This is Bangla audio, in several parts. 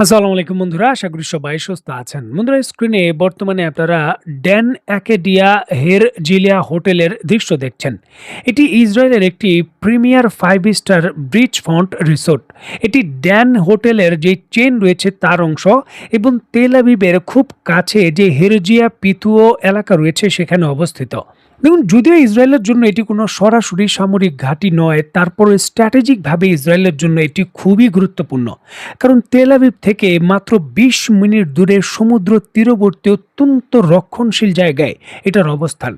আসসালামু আলাইকুম বন্ধুরা, আশা করি সবাই সুস্থ আছেন। বন্ধুরা, স্ক্রিনে বর্তমানে আপনারা ড্যান অ্যাকেডিয়া হেরজিলিয়া হোটেলের দৃশ্য দেখছেন। এটি ইসরায়েলের একটি প্রিমিয়ার 5 স্টার ব্রিচ ফ্রন্ট রিসোর্ট। এটি ড্যান হোটেলের যে চেইন রয়েছে তার অংশ এবং তেল আবিবের খুব কাছে যে হেরজিয়া পিতুও এলাকা রয়েছে সেখানে অবস্থিত। দেখুন, যদিও ইসরায়েলের জন্য এটি কোনো সরাসরি সামরিক ঘাঁটি নয়, তারপরে স্ট্র্যাটেজিকভাবে ইসরায়েলের জন্য এটি খুবই গুরুত্বপূর্ণ। কারণ তেল আবিব থেকে মাত্র ২০ মিনিট দূরে সমুদ্র তীরবর্তী অত্যন্ত রক্ষণশীল জায়গায় এটার অবস্থান।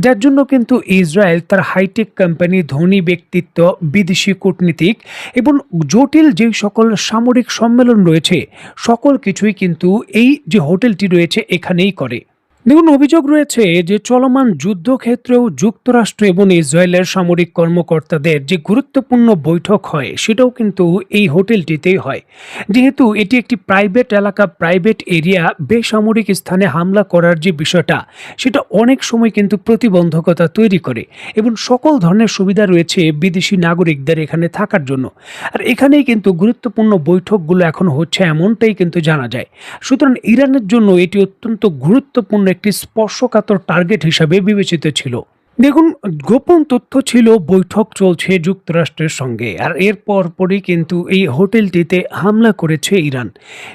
যার জন্য কিন্তু ইসরায়েল তার হাইটেক কোম্পানি, ধনী ব্যক্তিত্ব, বিদেশি কূটনীতিক এবং জটিল যেই সকল সামরিক সম্মেলন রয়েছে সকল কিছুই কিন্তু এই যে হোটেলটি রয়েছে এখানেই করে। দেখুন, অভিযোগ রয়েছে যে চলমান যুদ্ধক্ষেত্রেও যুক্তরাষ্ট্র এবং ইসরায়েলের সামরিক কর্মকর্তাদের যে গুরুত্বপূর্ণ বৈঠক হয় সেটাও কিন্তু এই হোটেলটিতেই হয়। যেহেতু এটি একটি প্রাইভেট এলাকা, প্রাইভেট এরিয়া, বেসামরিক স্থানে হামলা করার যে বিষয়টা সেটা অনেক সময় কিন্তু প্রতিবন্ধকতা তৈরি করে এবং সকল ধরনের সুবিধা রয়েছে বিদেশি নাগরিকদের এখানে থাকার জন্য। আর এখানেই কিন্তু গুরুত্বপূর্ণ বৈঠকগুলো এখন হচ্ছে এমনটাই কিন্তু জানা যায়। সুতরাং ইরানের জন্য এটি অত্যন্ত গুরুত্বপূর্ণ একটি স্পর্শকাতর টার্গেট হিসাবে বিবেচিত ছিল। দেখুন, গোপন তথ্য ছিল বৈঠক চলছে যুক্তরাষ্ট্রের সঙ্গে, আর এর পরপরই কিন্তু এই হোটেলটিতে হামলা করেছে ইরান।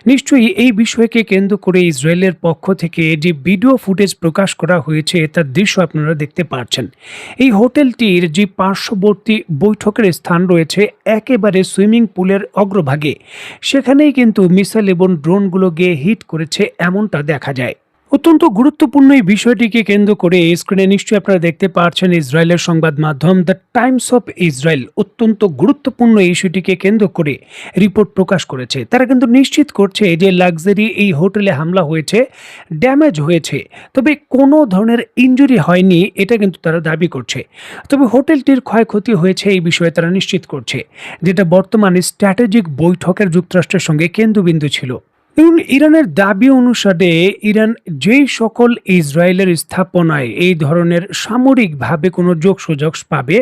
নিশ্চয়ই এই বিষয়কে কেন্দ্র করে ইসরায়েলের পক্ষ থেকে যে ভিডিও ফুটেজ প্রকাশ করা হয়েছে তার দৃশ্য আপনারা দেখতে পাচ্ছেন। এই হোটেলটির যে পার্শ্ববর্তী বৈঠকের স্থান রয়েছে একেবারে সুইমিং পুলের অগ্রভাগে, সেখানেই কিন্তু মিসাইল এবং ড্রোনগুলো গিয়ে হিট করেছে এমনটা দেখা যায়। অত্যন্ত গুরুত্বপূর্ণ এই বিষয়টিকে কেন্দ্র করে স্ক্রিনে নিশ্চয়ই আপনারা দেখতে পাচ্ছেন ইসরায়েলের সংবাদ মাধ্যম দ্য টাইমস অফ ইসরায়েল অত্যন্ত গুরুত্বপূর্ণ এই ইস্যুটিকে কেন্দ্র করে রিপোর্ট প্রকাশ করেছে। তারা কিন্তু নিশ্চিত করছে যে লাক্সারি এই হোটেলে হামলা হয়েছে, ড্যামেজ হয়েছে, তবে কোনো ধরনের ইনজুরি হয়নি এটা কিন্তু তারা দাবি করছে। তবে হোটেলটির ক্ষয়ক্ষতি হয়েছে এই বিষয়ে তারা নিশ্চিত করছে, যেটা বর্তমানে স্ট্র্যাটেজিক বৈঠকের যুক্তরাষ্ট্রের সঙ্গে কেন্দ্রবিন্দু ছিল। এবং ইরানের দাবি অনুসারে ইরান যেই সকল ইসরায়েলের স্থাপনায় এই ধরনের সামরিকভাবে কোনো যোগসুযোগ পাবে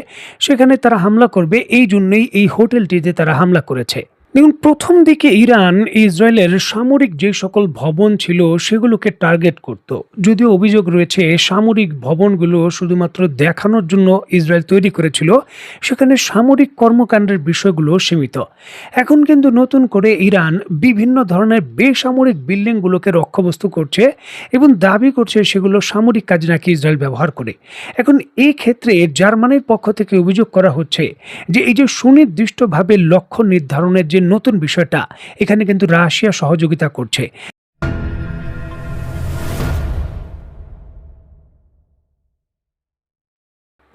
সেখানে তারা হামলা করবে, এই জন্যই এই হোটেলটিতে তারা হামলা করেছে। দেখুন, প্রথম দিকে ইরান ইসরায়েলের সামরিক যে সকল ভবন ছিল সেগুলোকে টার্গেট করত। যদিও অভিযোগ রয়েছে সামরিক ভবনগুলো শুধুমাত্র দেখানোর জন্য ইসরায়েল তৈরি করেছিল, সেখানে সামরিক কর্মকাণ্ডের বিষয়গুলো সীমিত। এখন কিন্তু নতুন করে ইরান বিভিন্ন ধরনের বেসামরিক বিল্ডিংগুলোকে লক্ষ্যবস্তু করছে এবং দাবি করছে সেগুলো সামরিক কাজে নাকি ইসরায়েল ব্যবহার করে। এখন এই ক্ষেত্রে জার্মানির পক্ষ থেকে অভিযোগ করা হচ্ছে যে এই যে সুনির্দিষ্টভাবে লক্ষ্য নির্ধারণের যে নতুন বিষয়টা, এখানে কিন্তু রাশিয়া সহযোগিতা করছে।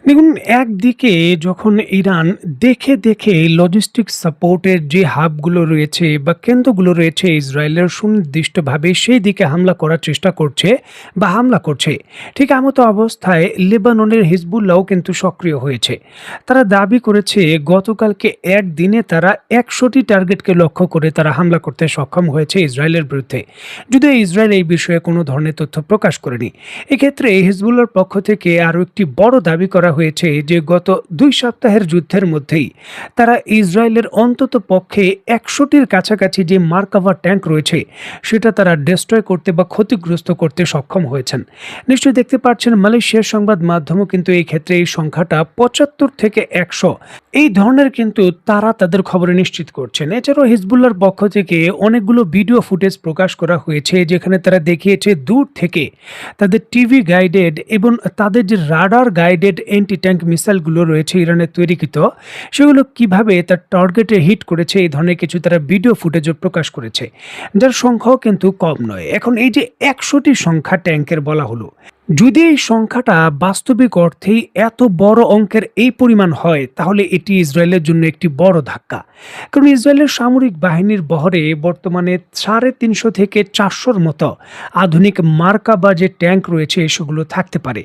দেখুন, একদিকে যখন ইরান দেখে দেখে লজিস্টিক সাপোর্টের যে হাবগুলো রয়েছে বা কেন্দ্রগুলো রয়েছে ইসরায়েলের সুনির্দিষ্টভাবে সেই দিকে হামলা করার চেষ্টা করছে বা হামলা করছে, ঠিক এমতো অবস্থায় লেবাননের হিজবুল্লাহও কিন্তু সক্রিয় হয়েছে। তারা দাবি করেছে গতকালকে একদিনে তারা ১০০টি টার্গেটকে লক্ষ্য করে তারা হামলা করতে সক্ষম হয়েছে ইসরায়েলের বিরুদ্ধে। যদিও ইসরায়েল এই বিষয়ে কোনো ধরনের তথ্য প্রকাশ করেনি। এক্ষেত্রে হিজবুল্লাহর পক্ষ থেকে আরও একটি বড় দাবি করা হয়েছে যে গত ২ সপ্তাহের যুদ্ধের মধ্যেই তারা ইসরায়েলের অন্তত পক্ষে ১০০টির কাছাকাছি যে মার্কাভা ট্যাঙ্ক রয়েছে সেটা তারা ডেস্ট্রয় করতে বা ক্ষতিগ্রস্ত করতে সক্ষম হয়েছেন। নিশ্চয়ই দেখতে পাচ্ছেন মালয়েশিয়ার সংবাদ মাধ্যমও কিন্তু এই ক্ষেত্রে এই সংখ্যাটা ৭৫ থেকে ১০০ এই ধরনের কিন্তু তারা তাদের খবরে নিশ্চিত করছেন। এছাড়াও হিজবুল্লাহর পক্ষ থেকে অনেকগুলো ভিডিও ফুটেজ প্রকাশ করা হয়েছে যেখানে তারা দেখিয়েছে দূর থেকে তাদের টিভি গাইডেড এবং তাদের যে রাডার গাইডেড অ্যান্টি ট্যাঙ্ক মিসাইলগুলো রয়েছে ইরানের তৈরিকৃত, সেগুলো কিভাবে তার টার্গেটে হিট করেছে এই ধরনের কিছু তারা ভিডিও ফুটেজও প্রকাশ করেছে, যার সংখ্যাও কিন্তু কম নয়। এখন এই যে ১০০টি সংখ্যা ট্যাঙ্কের বলা হলো, যদি এই সংখ্যাটা বাস্তবিক অর্থেই এত বড় অঙ্কের এই পরিমাণ হয় তাহলে এটি ইসরায়েলের জন্য একটি বড় ধাক্কা। কারণ ইসরায়েলের সামরিক বাহিনীর বহরে বর্তমানে ৩৫০ থেকে ৪০০-র মতো আধুনিক মার্কাভা যে ট্যাঙ্ক রয়েছে সেগুলো থাকতে পারে।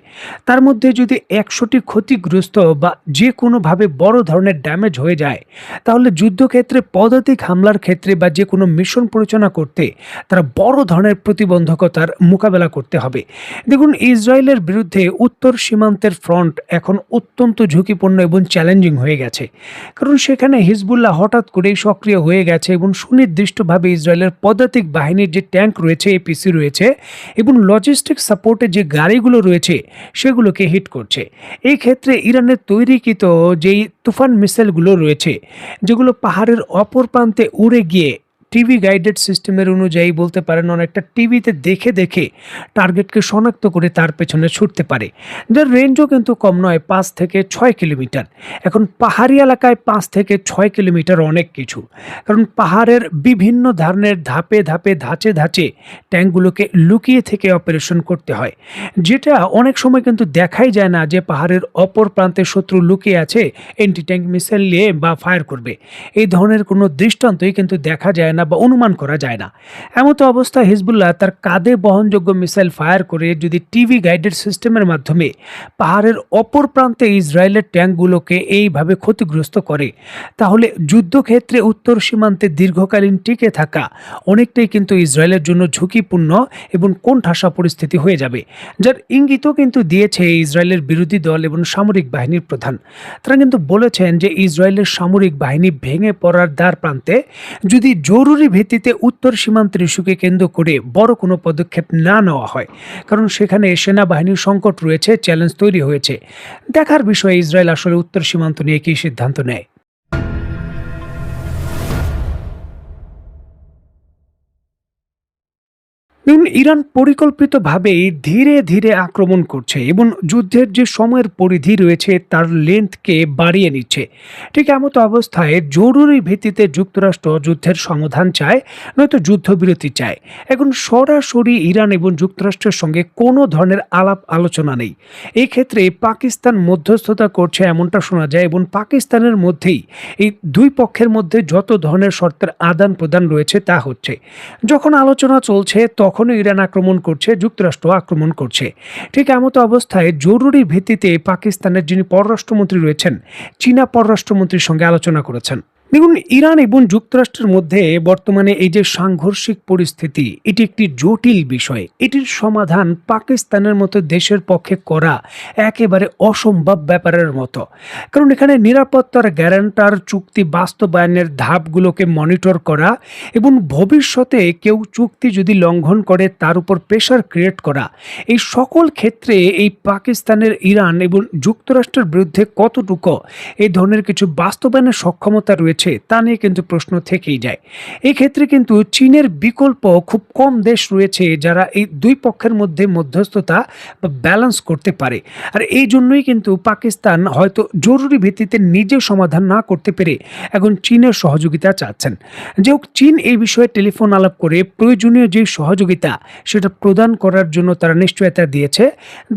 তার মধ্যে যদি ১০০টি ক্ষতিগ্রস্ত বা যে কোনোভাবে বড় ধরনের ড্যামেজ হয়ে যায় তাহলে যুদ্ধক্ষেত্রে পদাতিক হামলার ক্ষেত্রে বা যে কোনো মিশন পরিচালনা করতে তারা বড় ধরনের প্রতিবন্ধকতার মোকাবেলা করতে হবে। দেখুন, ইসরায়েলের বিরুদ্ধে উত্তর সীমান্তের ফ্রন্ট এখন অত্যন্ত ঝুঁকিপূর্ণ এবং চ্যালেঞ্জিং হয়ে গেছে, কারণ সেখানে হিজবুল্লাহ হঠাৎ করেই সক্রিয় হয়ে গেছে এবং সুনির্দিষ্টভাবে ইসরায়েলের পদাতিক বাহিনীর যে ট্যাঙ্ক রয়েছে, এপিসি রয়েছে এবং লজিস্টিক সাপোর্টে যে গাড়িগুলো রয়েছে সেগুলোকে হিট করছে। এই ক্ষেত্রে ইরানের তৈরিকৃত যেই তুফান মিসাইলগুলো রয়েছে, যেগুলো পাহাড়ের অপর প্রান্তে উড়ে গিয়ে টিভি গাইডেড সিস্টেমের অনুযায়ী বলতে পারেন অনেকটা টিভিতে দেখে দেখে টার্গেটকে শনাক্ত করে তার পেছনে ছুটতে পারে, যার রেঞ্জও কিন্তু কম নয়, 5 থেকে 6 কিলোমিটার। এখন পাহাড়ি এলাকায় 5 থেকে 6 কিলোমিটার অনেক কিছু, কারণ পাহাড়ের বিভিন্ন ধরনের ধাপে ধাপে ধাঁচে ধাঁচে ট্যাঙ্কগুলোকে লুকিয়ে থেকে অপারেশন করতে হয়, যেটা অনেক সময় কিন্তু দেখাই যায় না যে পাহাড়ের অপর প্রান্তে শত্রু লুকিয়ে আছে, এন্টি ট্যাঙ্ক মিসাইল নিয়ে বা ফায়ার করবে। এই ধরনের কোনো দৃষ্টান্তই কিন্তু দেখা যায় না বা অনুমান করা যায় না। এমতো অবস্থায় হিজবুল্লাহ তার কাঁধে বহনযোগ্য মিসাইল ফায়ার করে যদি টিভি গাইডেড সিস্টেমের মাধ্যমে পাহাড়ের অপর প্রান্তে ইসরায়েলের ট্যাঙ্কগুলোকে এইভাবে ক্ষতিগ্রস্ত করে, তাহলে যুদ্ধক্ষেত্রে উত্তর সীমান্তে দীর্ঘকালীন টিকে থাকা অনেকটাই কিন্তু ইসরায়েলের জন্য ঝুঁকিপূর্ণ এবং কোণঠাসা পরিস্থিতি হয়ে যাবে, যার ইঙ্গিতও কিন্তু দিয়েছে ইসরায়েলের বিরোধী দল এবং সামরিক বাহিনীর প্রধান। তারা কিন্তু বলেছেন যে ইসরায়েলের সামরিক বাহিনী ভেঙে পড়ার দ্বার প্রান্তে যদি জরুরি ভিত্তিতে উত্তর সীমান্তের ইস্যুকে কেন্দ্র করে বড় কোনো পদক্ষেপ না নেওয়া হয়, কারণ সেখানে সেনাবাহিনীর সংকট রয়েছে, চ্যালেঞ্জ তৈরি হয়েছে। দেখার বিষয়ে ইসরায়েল আসলে উত্তর সীমান্ত নিয়ে কী সিদ্ধান্ত নেয়। দেখুন, ইরান পরিকল্পিতভাবে ধীরে ধীরে আক্রমণ করছে এবং যুদ্ধের যে সময়ের পরিধি রয়েছে তার লেন্থকে বাড়িয়ে নিচ্ছে। ঠিক এমতো অবস্থায় জরুরি ভিত্তিতে যুক্তরাষ্ট্র যুদ্ধের সমাধান চায়, নয়তো যুদ্ধবিরতি চায়। এখন সরাসরি ইরান এবং যুক্তরাষ্ট্রের সঙ্গে কোনো ধরনের আলাপ আলোচনা নেই। এই ক্ষেত্রে পাকিস্তান মধ্যস্থতা করছে এমনটা শোনা যায় এবং পাকিস্তানের মধ্যেই এই দুই পক্ষের মধ্যে যত ধরনের শর্তের আদান প্রদান রয়েছে তা হচ্ছে। যখন আলোচনা চলছে তখনও ইরান আক্রমণ করছে, যুক্তরাষ্ট্র আক্রমণ করছে। ঠিক এমতো অবস্থায় জরুরি ভিত্তিতে পাকিস্তানের যিনি পররাষ্ট্রমন্ত্রী রয়েছেন, চীনা পররাষ্ট্রমন্ত্রীর সঙ্গে আলোচনা করেছেন। দেখুন, ইরান এবং যুক্তরাষ্ট্রের মধ্যে বর্তমানে এই যে সাংঘর্ষিক পরিস্থিতি, এটি একটি জটিল বিষয়। এটির সমাধান পাকিস্তানের মতো দেশের পক্ষে করা একেবারে অসম্ভব ব্যাপারের মতো, কারণ এখানে নিরাপত্তার গ্যারান্টার চুক্তি বাস্তবায়নের ধাপগুলোকে মনিটর করা এবং ভবিষ্যতে কেউ চুক্তি যদি লঙ্ঘন করে তার উপর প্রেশার ক্রিয়েট করা, এই সকল ক্ষেত্রে এই পাকিস্তানের ইরান এবং যুক্তরাষ্ট্রের বিরুদ্ধে কতটুকু এই ধরনের কিছু বাস্তবায়নের সক্ষমতা রয়েছে তা নিয়ে কিন্তু প্রশ্ন থেকেই যায়। এই ক্ষেত্রে কিন্তু চীনের বিকল্প খুব কম দেশ রয়েছে যারা এই দুই পক্ষের মধ্যে মধ্যস্থতা বা ব্যালেন্স করতে পারে। আর এই জন্যই কিন্তু পাকিস্তান হয়তো জরুরি ভিত্তিতে নিজে সমাধান না করতে পেরে এখন চীনের সহযোগিতা চাচ্ছেন। যে হোক, চীন এই বিষয়ে টেলিফোন আলাপ করে প্রয়োজনীয় যে সহযোগিতা সেটা প্রদান করার জন্য তারা নিশ্চয়তা দিয়েছে।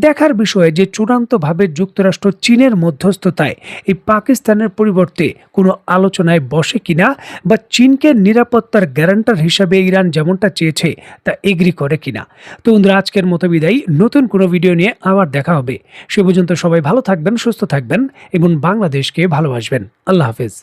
দেখার বিষয়ে যে চূড়ান্তভাবে যুক্তরাষ্ট্র চীনের মধ্যস্থতায় এই পাকিস্তানের পরিবর্তে কোনো আলোচনায় বসে কিনা, বা চীনকে নিরাপত্তার গ্যারান্টার হিসাবে ইরান যেমনটা চেয়েছে তা এগ্রি করে কিনা। তো বন্ধুরা, আজকের মতো বিদায়। নতুন কোনো ভিডিও নিয়ে আবার দেখা হবে। সে পর্যন্ত সবাই ভালো থাকবেন, সুস্থ থাকবেন এবং বাংলাদেশকে ভালোবাসবেন। আল্লাহ হাফেজ।